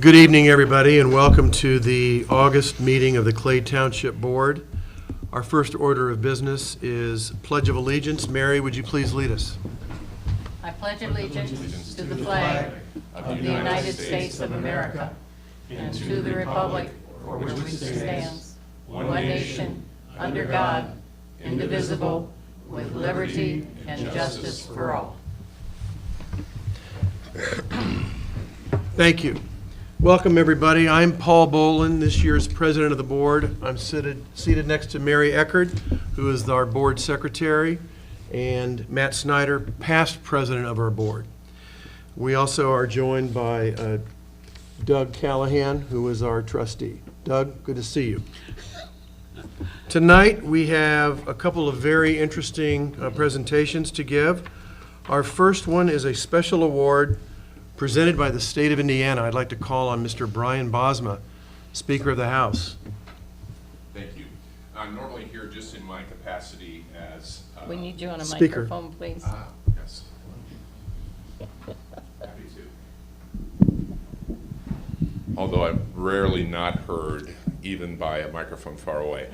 Good evening, everybody, and welcome to the August meeting of the Clay Township Board. Our first order of business is Pledge of Allegiance. Mary, would you please lead us? I pledge allegiance to the flag of the United States of America and to the republic for which it stands, one nation, under God, indivisible, with liberty and justice for all. Thank you. Welcome, everybody. I'm Paul Bolin, this year's president of the board. I'm seated next to Mary Eckert, who is our board secretary, and Matt Snyder, past president of our board. We also are joined by Doug Callahan, who is our trustee. Doug, good to see you. Tonight, we have a couple of very interesting presentations to give. Our first one is a special award presented by the state of Indiana. I'd like to call on Mr. Brian Bosma, Speaker of the House. Thank you. I'm normally here just in my capacity as We need you on a Speaker. microphone, please. Yes. Happy to. Although I'm rarely not heard, even by a microphone far away.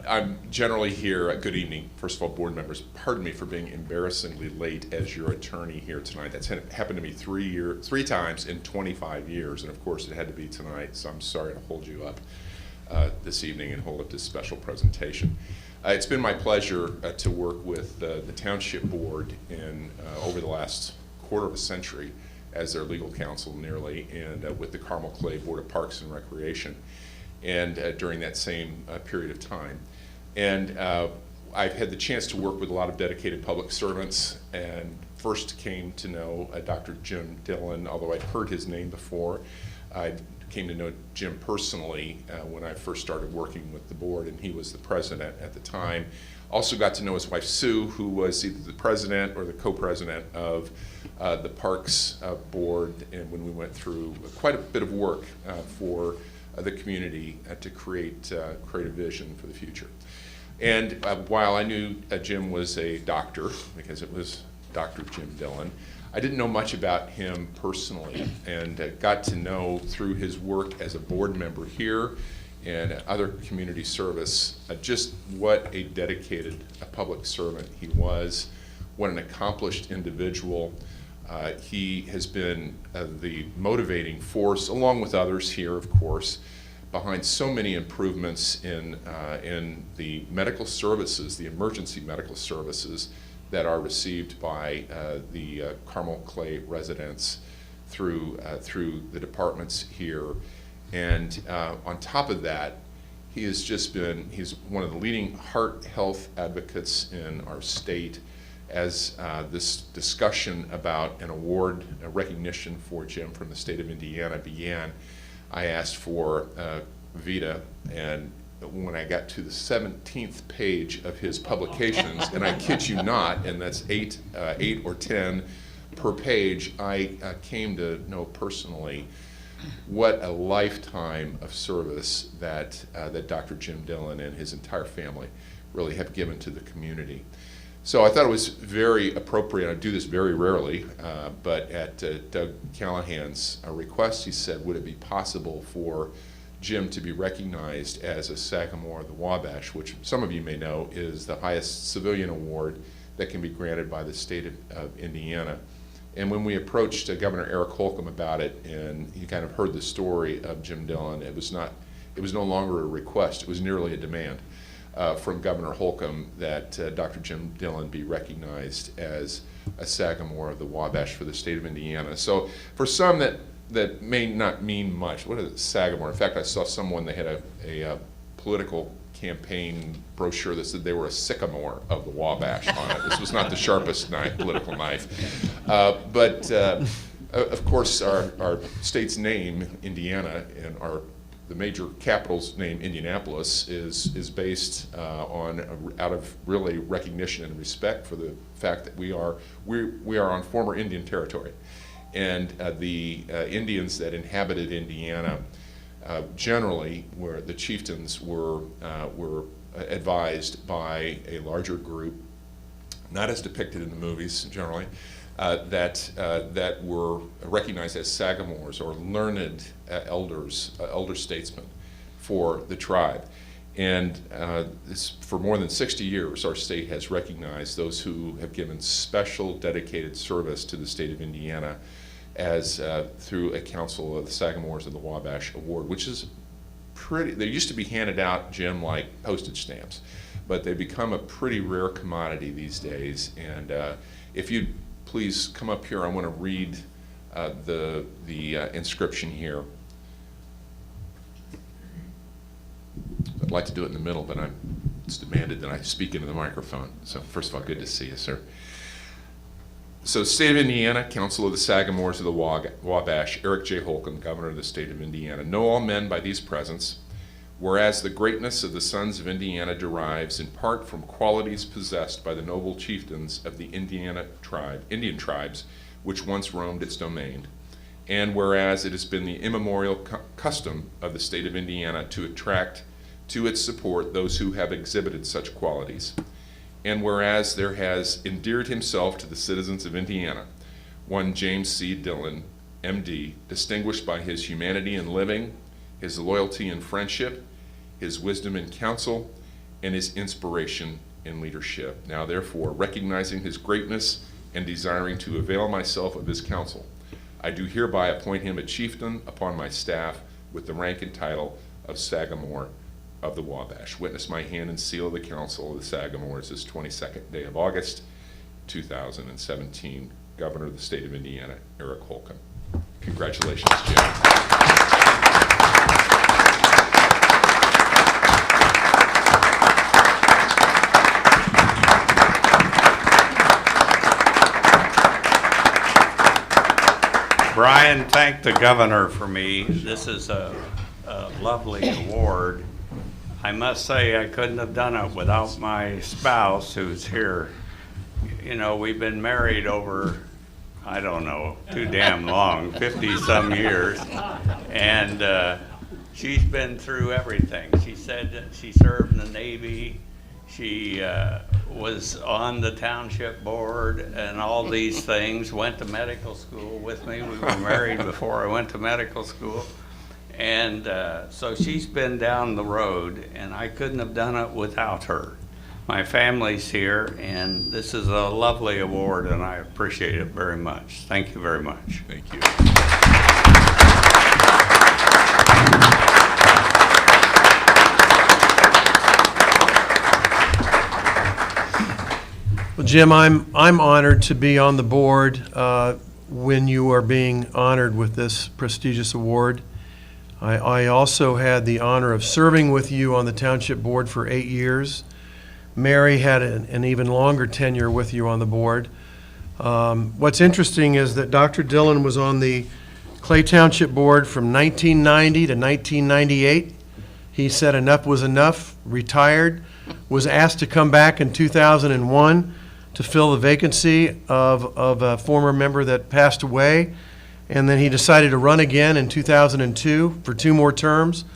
I'm generally here. Good evening, first of all, board members. Pardon me for being embarrassingly late as your attorney here tonight. That's happened to me three times in 25 years, and of course it had to be tonight, so I'm sorry to hold you up this evening and hold up this special presentation. It's been my pleasure to work with the Township Board in over the last quarter of a century as their legal counsel nearly, and with the Carmel Clay Board of Parks and Recreation, and during that same period of time. And I've had the chance to work with a lot of dedicated public servants, and first came to know Dr. Jim Dillon, although I'd heard his name before. I came to know Jim personally when I first started working with the board, and he was the president at the time. Also got to know his wife Sue, who was either the president or the co-president of the Parks Board, and when we went through quite a bit of work for the community to create a vision for the future. And while I knew Jim was a doctor, because it was Dr. Jim Dillon, I didn't know much about him personally, and got to know through his work as a board member here and other community service just what a dedicated public servant he was, what an accomplished individual. He has been the motivating force, along with others here, of course, behind so many improvements in the medical services, the emergency medical services that are received by the Carmel Clay residents through the departments here. And on top of that, he's one of the leading heart health advocates in our state. As this discussion about an award, a recognition for Jim from the state of Indiana began, I asked for Vita, and when I got to the 17th page of his publications, and I kid you not, and that's eight or 10 per page, I came to know personally what a lifetime of service that Dr. Jim Dillon and his entire family really have given to the community. So I thought it was very appropriate. I do this very rarely, but at Doug Callahan's request, he said, would it be possible for Jim to be recognized as a Sagamore of the Wabash, which some of you may know is the highest civilian award that can be granted by the state of Indiana. And when we approached Governor Eric Holcomb about it, and he kind of heard the story of Jim Dillon, it was no longer a request, it was nearly a demand from Governor Holcomb that Dr. Jim Dillon be recognized as a Sagamore of the Wabash for the state of Indiana. So for some that may not mean much, what is Sagamore? In fact, I saw someone, they had a political campaign brochure that said they were a sycamore of the Wabash on it. This was not the sharpest political knife. But of course, our state's name, Indiana, and the major capital's name, Indianapolis, is based out of really recognition and respect for the fact that we are on former Indian territory, and the Indians that inhabited Indiana generally the chieftains were advised by a larger group, not as depicted in the movies generally, that were recognized as sagamores, or learned elders, elder statesmen for the tribe. And for more than 60 years, our state has recognized those who have given special dedicated service to the state of Indiana as through a Council of the Sagamores of the Wabash Award, which is pretty, they used to be handed out, Jim, like postage stamps, but they've become a pretty rare commodity these days. And if you'd please come up here, I want to read the inscription here. I'd like to do it in the middle, but it's demanded that I speak into the microphone. So first of all, good to see you, sir. So, State of Indiana, Council of the Sagamores of the Wabash, Eric J. Holcomb, Governor of the State of Indiana. Know all men by these presents, whereas the greatness of the sons of Indiana derives in part from qualities possessed by the noble chieftains of the Indian tribes, which once roamed its domain, and whereas it has been the immemorial custom of the state of Indiana to attract to its support those who have exhibited such qualities, and whereas there has endeared himself to the citizens of Indiana one James C. Dillon, M.D., distinguished by his humanity in living, his loyalty in friendship, his wisdom in counsel, and his inspiration in leadership. Now, therefore, recognizing his greatness and desiring to avail myself of his counsel, I do hereby appoint him a chieftain upon my staff with the rank and title of Sagamore of the Wabash. Witness my hand and seal of the Council of the Sagamores this 22nd day of August, 2017. Governor of the State of Indiana, Eric Holcomb. Congratulations, Jim. Brian thanked the governor for me. This is a lovely award. I must say I couldn't have done it without my spouse who's here. You know, we've been married over, I don't know, too damn long, 50-some years. And she's been through everything. She said that she served in the Navy. She was on the township board and all these things, went to medical school with me. We were married before I went to medical school. And so she's been down the road, and I couldn't have done it without her. My family's here, and this is a lovely award, and I appreciate it very much. Thank you very much. Thank you. Well, Jim, I'm honored to be on the board when you are being honored with this prestigious award. I also had the honor of serving with you on the township board for 8 years. Mary had an even longer tenure with you on the board. What's interesting is that Dr. Dillon was on the Clay Township board from 1990 to 1998. He said enough was enough, retired, was asked to come back in 2001 to fill the vacancy of a former member that passed away. And then he decided to run again in 2002 for 2 more terms.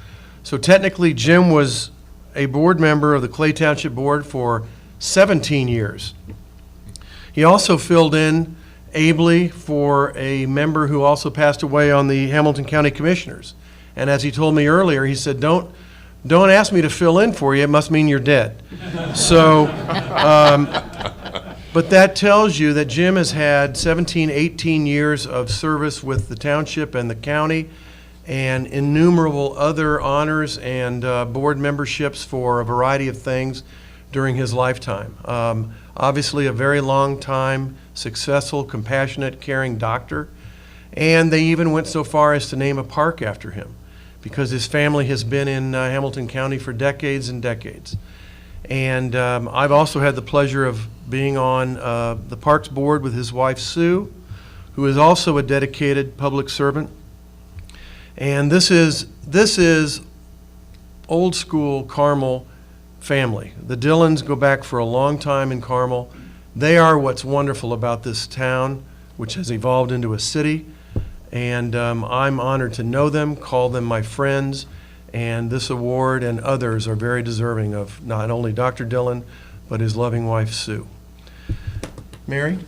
So technically, Jim was a board member of the Clay Township Board for 17 years. He also filled in ably for a member who also passed away on the Hamilton County Commissioners. And as he told me earlier, he said, don't ask me to fill in for you, it must mean you're dead. So, but that tells you that Jim has had 17, 18 years of service with the township and the county, and innumerable other honors and board memberships for a variety of things during his lifetime. Obviously a very long time, successful, compassionate, caring doctor, and they even went so far as to name a park after him because his family has been in Hamilton County for decades and decades. And I've also had the pleasure of being on the Parks Board with his wife, Sue, who is also a dedicated public servant. And this is old school Carmel family. The Dillons go back for a long time in Carmel. They are what's wonderful about this town, which has evolved into a city. And I'm honored to know them, call them my friends. And this award and others are very deserving of not only Dr. Dillon, but his loving wife, Sue. Mary?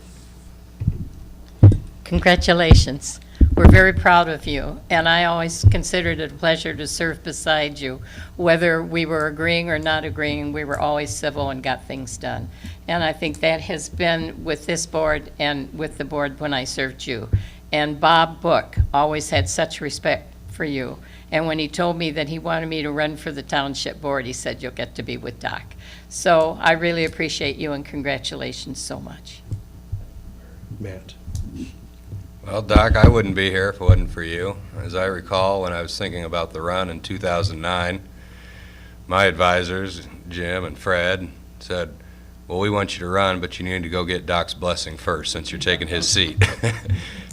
Congratulations. We're very proud of you, and I always considered it a pleasure to serve beside you. Whether we were agreeing or not agreeing, we were always civil and got things done. And I think that has been with this board and with the board when I served you. And Bob Book always had such respect for you. And when he told me that he wanted me to run for the township board, he said, you'll get to be with Doc. So I really appreciate you, and congratulations so much. Matt. Well, Doc, I wouldn't be here if it wasn't for you. As I recall, when I was thinking about the run in 2009, my advisors, Jim and Fred, said, well, we want you to run, but you need to go get Doc's blessing first since you're taking his seat.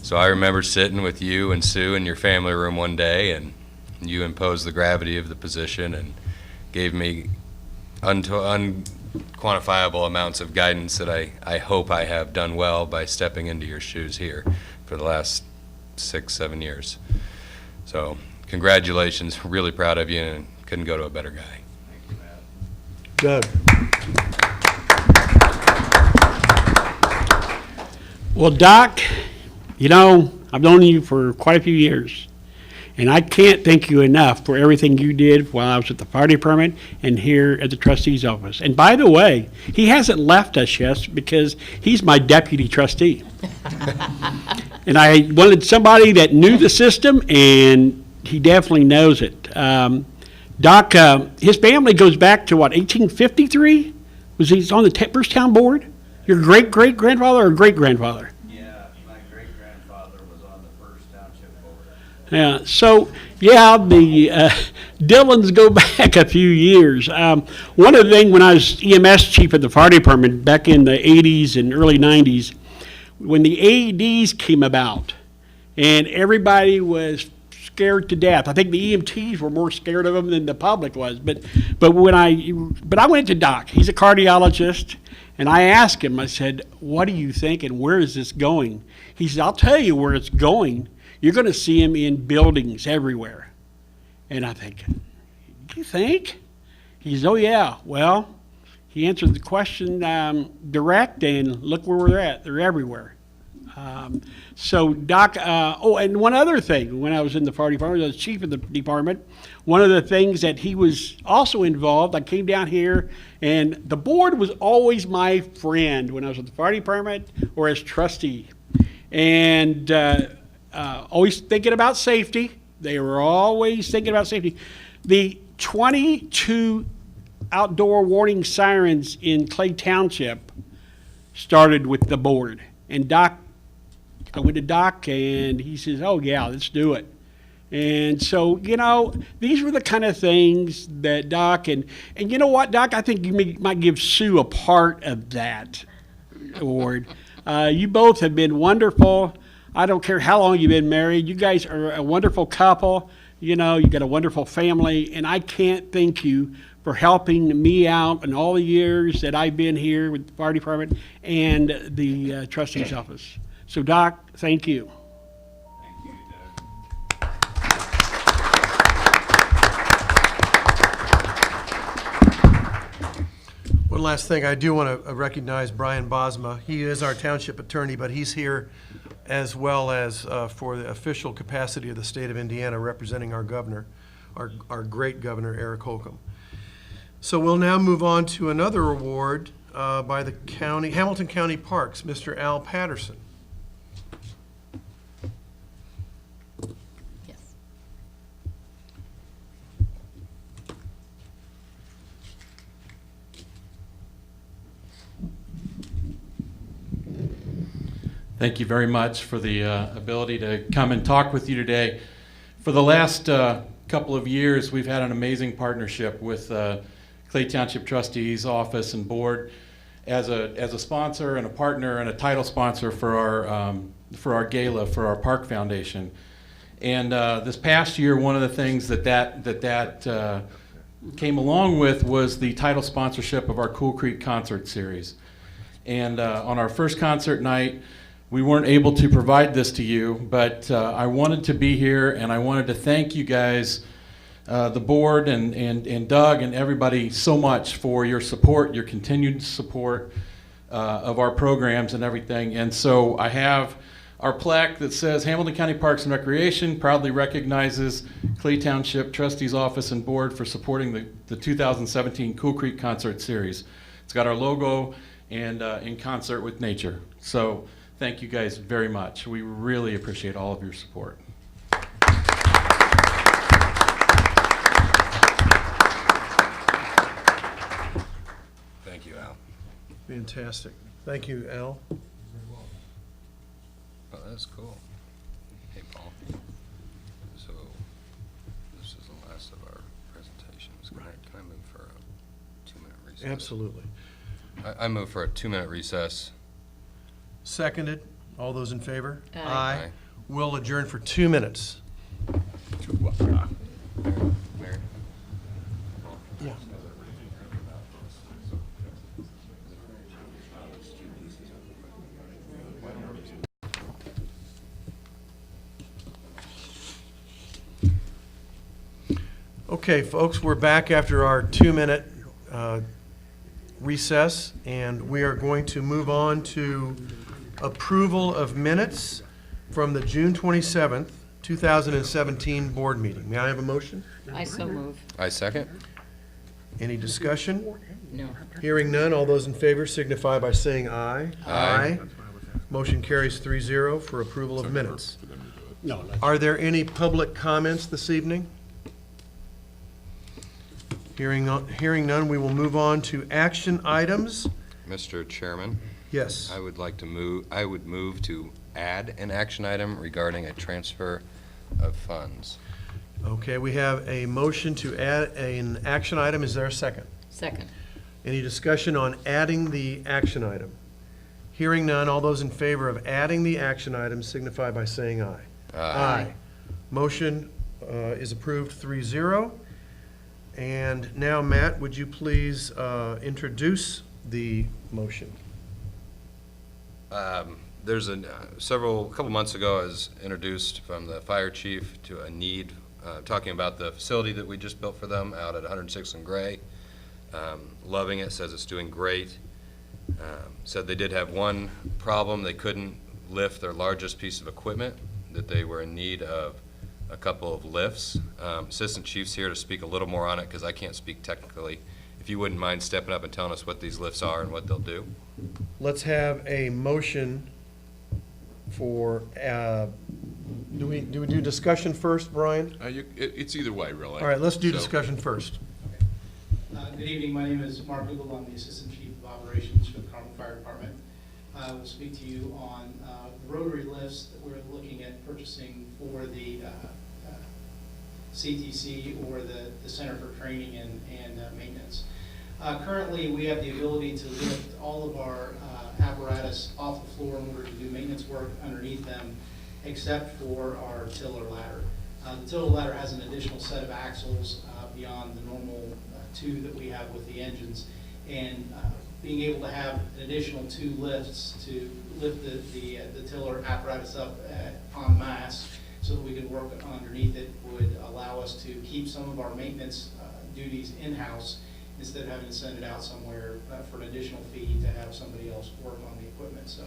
So I remember sitting with you and Sue in your family room one day, and you imposed the gravity of the position and gave me unquantifiable amounts of guidance that I hope I have done well by stepping into your shoes here for the last 6-7 years. So congratulations, really proud of you, and couldn't go to a better guy. Doug. Well, Doc, you know, I've known you for quite a few years, and I can't thank you enough for everything you did while I was at the fire department and here at the trustee's office. And by the way, he hasn't left us yet because he's my deputy trustee. And I wanted somebody that knew the system, and he definitely knows it. Doc, his family goes back to what, 1853? Was he on the Pepperstown board? Your great-great-grandfather or great-grandfather? Yeah, my great-grandfather was on the first township board. Yeah, so, yeah, the Dillons go back a few years. One of the things when I was EMS chief at the fire department back in the 80s and early 90s, when the AEDs came about and everybody was scared to death. I think the EMTs were more scared of them than the public was. But I went to Doc. He's a cardiologist, and I asked him, I said, what do you think and where is this going? He said, I'll tell you where it's going. You're going to see him in buildings everywhere. And I think, you think? He says, oh yeah. Well, he answered the question direct, and look where we're at. They're everywhere. So Doc, and one other thing, when I was in the fire department, I was chief of the department, one of the things that he was also involved, I came down here, and the board was always my friend when I was at the fire department or as trustee. And always thinking about safety. They were always thinking about safety. The 22 outdoor warning sirens in Clay Township started with the board. And Doc, I went to Doc, and he says, oh yeah, let's do it. And so, you know, these were the kind of things that Doc, and you know what, Doc, I think you might give Sue a part of that award. You both have been wonderful. I don't care how long you've been married. You guys are a wonderful couple. You know, you got a wonderful family, and I can't thank you for helping me out in all the years that I've been here with the fire department and the trustee's office. So, Doc, thank you. Thank you, Doug. One last thing, I do want to recognize Brian Bosma. He is our township attorney, but he's here as well as for the official capacity of the state of Indiana, representing our governor, our great governor, Eric Holcomb. So we'll now move on to another award by the county, Hamilton County Parks, Mr. Al Patterson. Yes. Thank you very much for the ability to come and talk with you today. For the last couple of years, we've had an amazing partnership with Clay Township Trustees Office and Board as a sponsor and a partner and a title sponsor for our gala for our Park Foundation. And this past year, one of the things that came along with was the title sponsorship of our Cool Creek concert series. And on our first concert night, we weren't able to provide this to you, but I wanted to be here, and I wanted to thank you guys, the board and Doug and everybody, so much for your support, your continued support of our programs and everything. And so I have our plaque that says Hamilton County Parks and Recreation proudly recognizes Clay Township Trustees Office and Board for supporting the 2017 Cool Creek Concert Series. It's got our logo and in concert with nature. So thank you guys very much. We really appreciate all of your support. Thank you, Al. Fantastic. Thank you, Al. Oh, that's cool. Hey, Paul. So, this is the last of our presentations. Can I move for a 2-minute recess? Absolutely. I move for a 2-minute recess. Seconded. All those in favor? Aye. Aye. We'll adjourn for 2 minutes. Mary? Yeah. Okay, folks, we're back after our 2-minute recess, and we are going to move on to approval of minutes from the June 27th, 2017 board meeting. May I have a motion? I so move. I second. Any discussion? No. Hearing none, all those in favor signify by saying aye. Aye. Motion carries 3-0 for approval of minutes. No, that's- Are there any public comments this evening? Hearing none, we will move on to action items. Mr. Chairman, Yes. I would move to add an action item regarding a transfer of funds. Okay, we have a motion to add an action item. Is there a second? Second. Any discussion on adding the action item? Hearing none, all those in favor of adding the action item signify by saying aye. Aye. Motion is approved 3-0. And now, Matt, would you please introduce the motion? There's a couple months ago, I was introduced from the fire chief to a need, talking about the facility that we just built for them out at 106th and Gray. Loving it, says it's doing great. Said they did have one problem, they couldn't lift their largest piece of equipment, that they were in need of a couple of lifts. Assistant Chief's here to speak a little more on it because I can't speak technically. If you wouldn't mind stepping up and telling us what these lifts are and what they'll do. Let's have a motion for, do we do discussion first, Brian? It's either way, really. All right, let's do So- discussion first. Good evening, my name is Mark Google, I'm the Assistant Chief of Operations for the Carmel Fire Department. I will speak to you on the rotary lifts that we're looking at purchasing for the CTC or the Center for Training and Maintenance. Currently, we have the ability to lift all of our apparatus off the floor in order to do maintenance work underneath them, except for our tiller ladder. The tiller ladder has an additional set of axles beyond the normal two that we have with the engines, and being able to have an additional 2 lifts to lift the tiller apparatus up en masse so that we can work underneath it would allow us to keep some of our maintenance duties in-house instead of having to send it out somewhere for an additional fee to have somebody else work on the equipment. So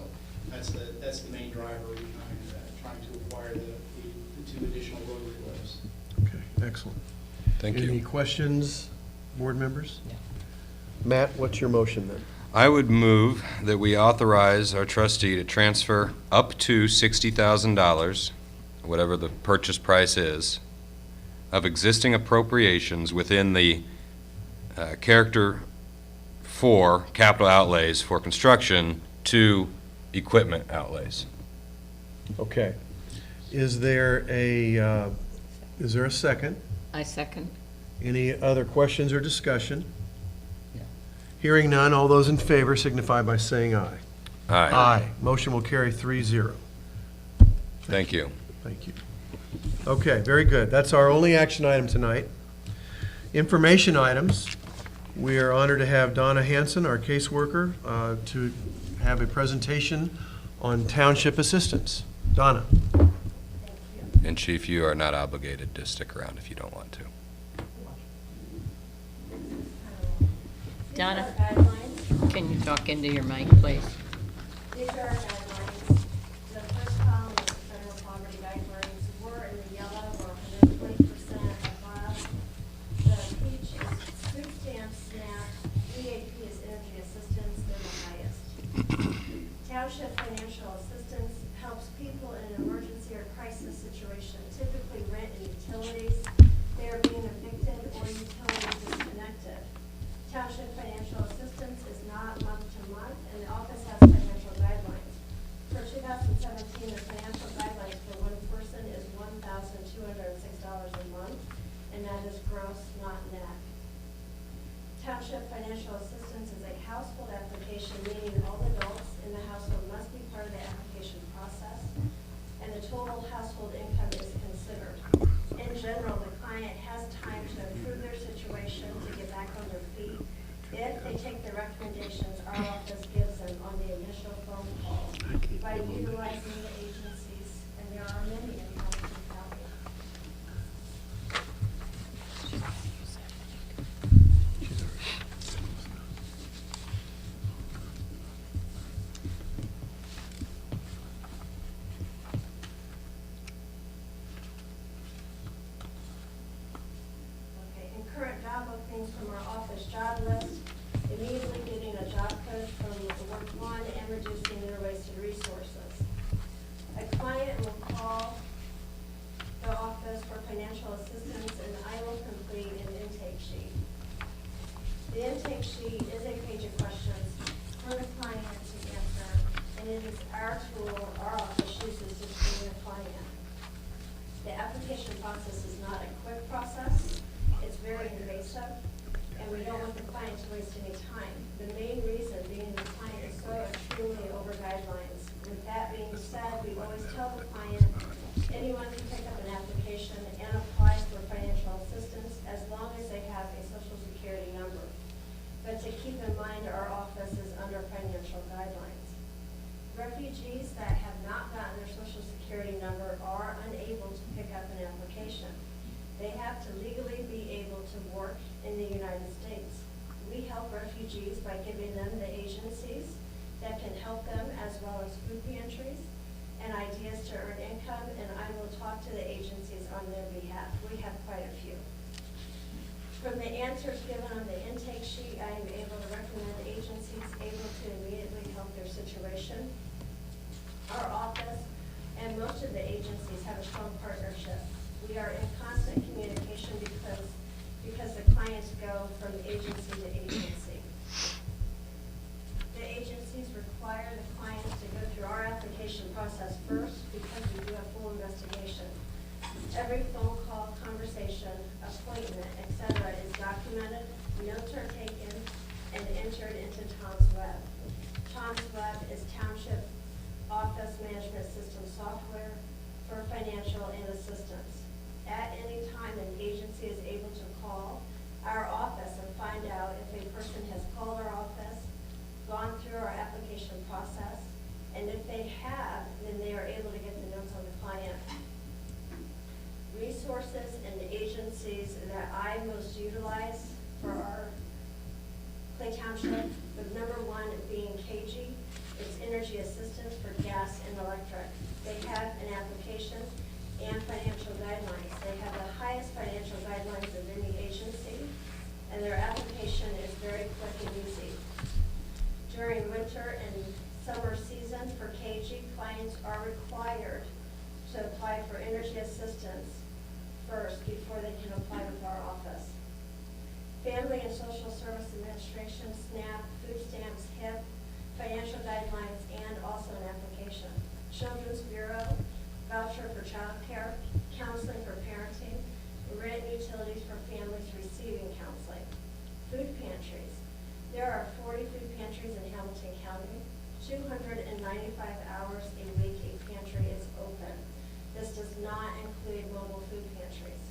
that's the main driver behind trying to acquire the 2 additional rotary lifts. Okay, excellent. Thank Any you. questions, board members? Matt, what's your motion then? I would move that we authorize our trustee to transfer up to $60,000, whatever the purchase price is, of existing appropriations within the character for capital outlays for construction to equipment outlays. Okay. Is there a second? I second. Any other questions or discussion? Hearing none, all those in favor signify by saying aye. Aye. Motion will carry 3-0. Thank you. Thank you. Okay, very good. That's our only action item tonight. Information items. We are honored to have Donna Hanson, our caseworker, to have a presentation on township assistance. Donna. And Chief, you are not obligated to stick around if you don't want to. Donna, These are our guidelines. can you talk into your mic, please? These are our guidelines. The first column Township financial assistance helps people in an emergency or crisis situation, typically rent and utilities. They are being evicted or utilities disconnected. Township financial assistance is not month to month, and the office has financial guidelines. For 2017, the financial guidelines for one person is $1,206 a month, and that is gross, not net. Township financial assistance is a household application, meaning all adults in the household must be part of the application process, and the total household income is considered. In general, the client has time to improve their situation, to get back on their feet. If they take the recommendations our office gives them on the initial phone call, by utilizing the agencies, and there are many in Hamilton County. Current job openings from our office job list, immediately getting a job code from work one, and reducing their wasted resources. A client will call the office for financial assistance, and I will complete an intake sheet. The intake sheet is a page of questions for the client to answer, and it is our tool our office uses to screen the client. The application process is not a quick process. It's very invasive, and we don't want the client to waste any time. The main reason being the client is so extremely over guidelines. With that being said, we always tell the client anyone can pick up an application and apply for financial assistance as long as they have a Social Security number. But to keep in mind, our office is under financial guidelines. Refugees that have not gotten their Social Security number are unable to pick up an application. They have to legally be able to work in the United States. We help refugees by giving them the agencies that can help them, as well as food pantries and ideas to earn income, and I will talk to the agencies on their behalf. We have quite a few. From the answers given on the intake sheet, I am able to recommend agencies able to immediately help their situation. Our office and most of the agencies have a strong partnership. We are in constant communication because the clients go from agency to agency. The agencies require the clients to go through our application process first because we do a full investigation. Every phone call, conversation, appointment, etc. is documented, notes are taken, and entered into Tom's Web. Tom's Web is Township Office Management System software for financial and assistance. At any time, an agency is able to call our office and find out if a person has called our office, gone through our application process, and if they have, then they are able to get the notes on the client. Resources and agencies that I most utilize for our Clay Township, the number one being KG, it's energy assistance for gas and electric. They have an application and financial guidelines. They have the highest financial guidelines of any agency, and their application is very quick and easy. During winter and summer season for KG, clients are required to apply for energy assistance first before they can apply with our office. Family and Social Service Administration, SNAP, food stamps, HIP, financial guidelines, and also an application. Children's Bureau, voucher for child care, counseling for parenting, rent and utilities for families receiving counseling. Food pantries. There are 40 food pantries in Hamilton County. 295 hours a week a pantry is open. This does not include mobile food pantries.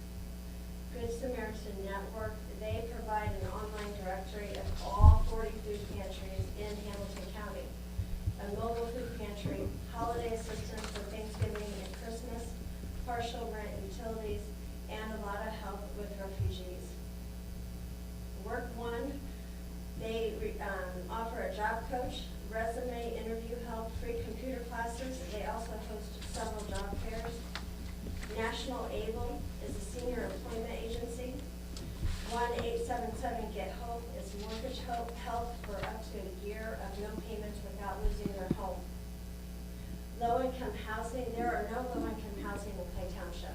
Good Samaritan Network, they provide an online directory of all 40 food pantries in Hamilton County. A mobile food pantry, holiday assistance for Thanksgiving and Christmas, partial rent utilities, and a lot of help with refugees. Work One, they offer a job coach, resume interview help, free computer classes. They also host several job fairs. National ABLE is a senior employment agency. 1-877-GET-HOPE is mortgage help for up to a year of no payments without losing their home. housing, there are no low-income housing in Clay Township.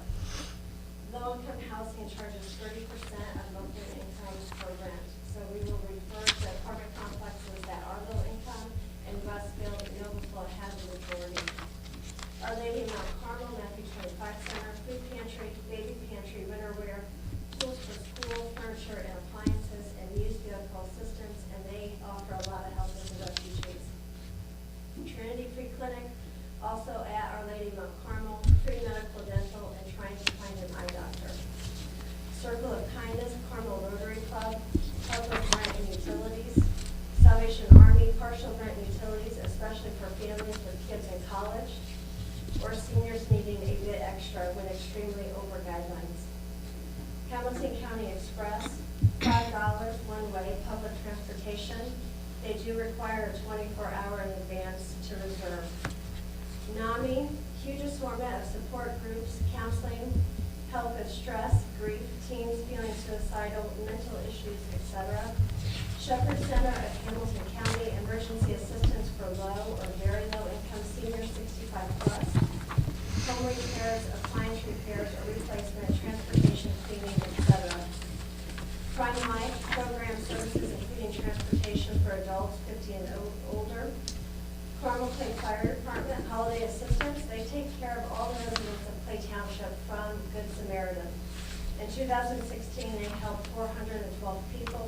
Low-income housing charges 30% of monthly income for rent. So we will refer to apartment complexes that are low income, and Westfield and Noblesville have the majority. Our Lady of Mount Carmel, Matthew 25 Center, food pantry, baby pantry, winterwear, tools for school, furniture and appliances, and used vehicle assistance, and they offer a lot of help to the refugees. Trinity Free Clinic, also at Our Lady of Mount Carmel, free medical, dental, and trying to find an eye doctor. Circle of Kindness, Carmel Rotary Club, public rent and utilities. Salvation Army, partial rent and utilities, especially for families with kids in college, or seniors needing a bit extra when extremely over guidelines. Hamilton County Express, $5 one-way public transportation. They do require a 24-hour in advance to reserve. NAMI, huge assortment of support groups, counseling, help with stress, grief, teens feeling suicidal, mental issues, etc. Shepherd Center of Hamilton County, emergency assistance for low or very low income seniors 65 plus. Home repairs, appliance repairs or replacement, transportation, cleaning, etc. Prime Life program services including transportation for adults 50 and older. Carmel Clay Fire Department, holiday assistance. They take care of all the residents of Clay Township from Good Samaritan. In 2016, they helped 412 people.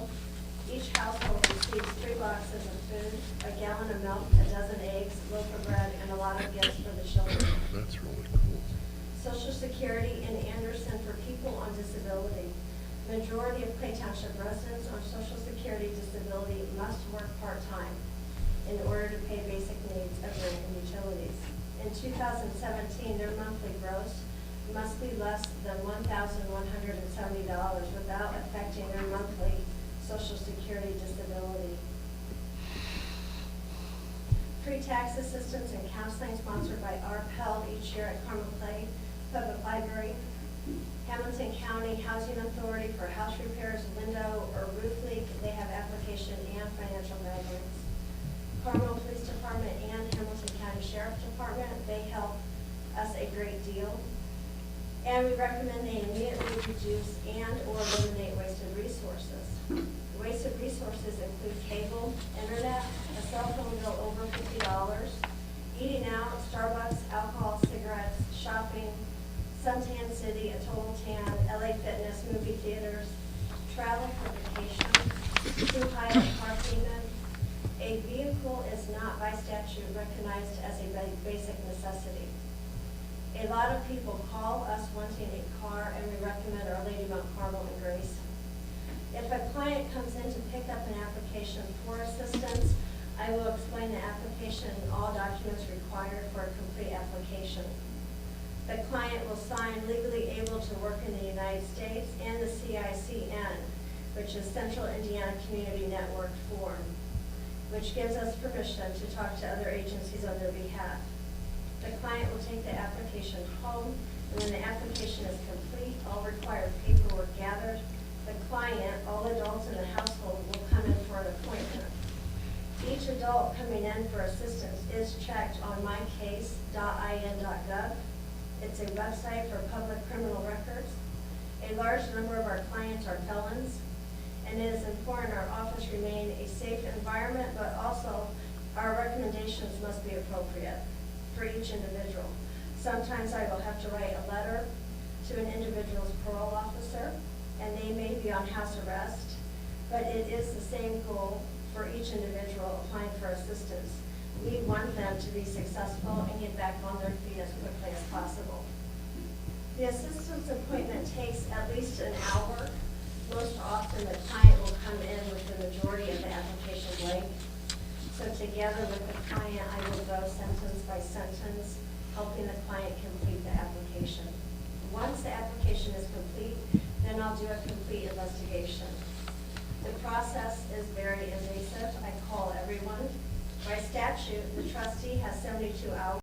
Each household receives 3 boxes of food, a gallon of milk, a dozen eggs, loaf of bread, and a lot of gifts for the children. That's really cool. Social Security in Anderson for people on disability. Majority of Clay Township residents on Social Security disability must work part-time in order to pay basic needs of rent and utilities. In 2017, their monthly gross must be less than $1,170 without affecting their monthly Social Security disability. Free tax assistance and counseling sponsored by RPEL each year at Carmel Clay Public Library. Hamilton County Housing Authority for house repairs, window or roof leak. They have application and financial guidelines. Carmel Police Department and Hamilton County Sheriff Department, they help us a great deal. And we recommend they immediately reduce and or eliminate wasted resources. Wasted resources include cable, internet, a cell phone bill over $50, eating out, Starbucks, alcohol, cigarettes, shopping, Suntan City, a total tan, LA Fitness, movie theaters, travel for vacation, too high a car payment. A vehicle is not by statute recognized as a basic necessity. A lot of people call us wanting a car, and we recommend Our Lady Mount Carmel and Grace. If a client comes in to pick up an application for assistance, I will explain the application and all documents required for a complete application. The client will sign legally able to work in the United States and the CICN, which is Central Indiana Community Network form, which gives us permission to talk to other agencies on their behalf. The client will take the application home, and when the application is complete, all required paperwork gathered, the client, all adults in the household, will come in for an appointment. Each adult coming in for assistance is checked on mycase.in.gov. It's a website for public criminal records. A large number of our clients are felons, and it is important our office remain a safe environment, but also our recommendations must be appropriate for each individual. Sometimes I will have to write a letter to an individual's parole officer, and they may be on house arrest, but it is the same goal for each individual applying for assistance. We want them to be successful and get back on their feet as quickly as possible. The assistance appointment takes at least an hour. Most often the client will come in with the majority of the application blank. So together with the client, I will go sentence by sentence, helping the client complete the application. Once the application is complete, then I'll do a complete investigation. The process is very invasive. I call everyone. By statute, the trustee has 72 hours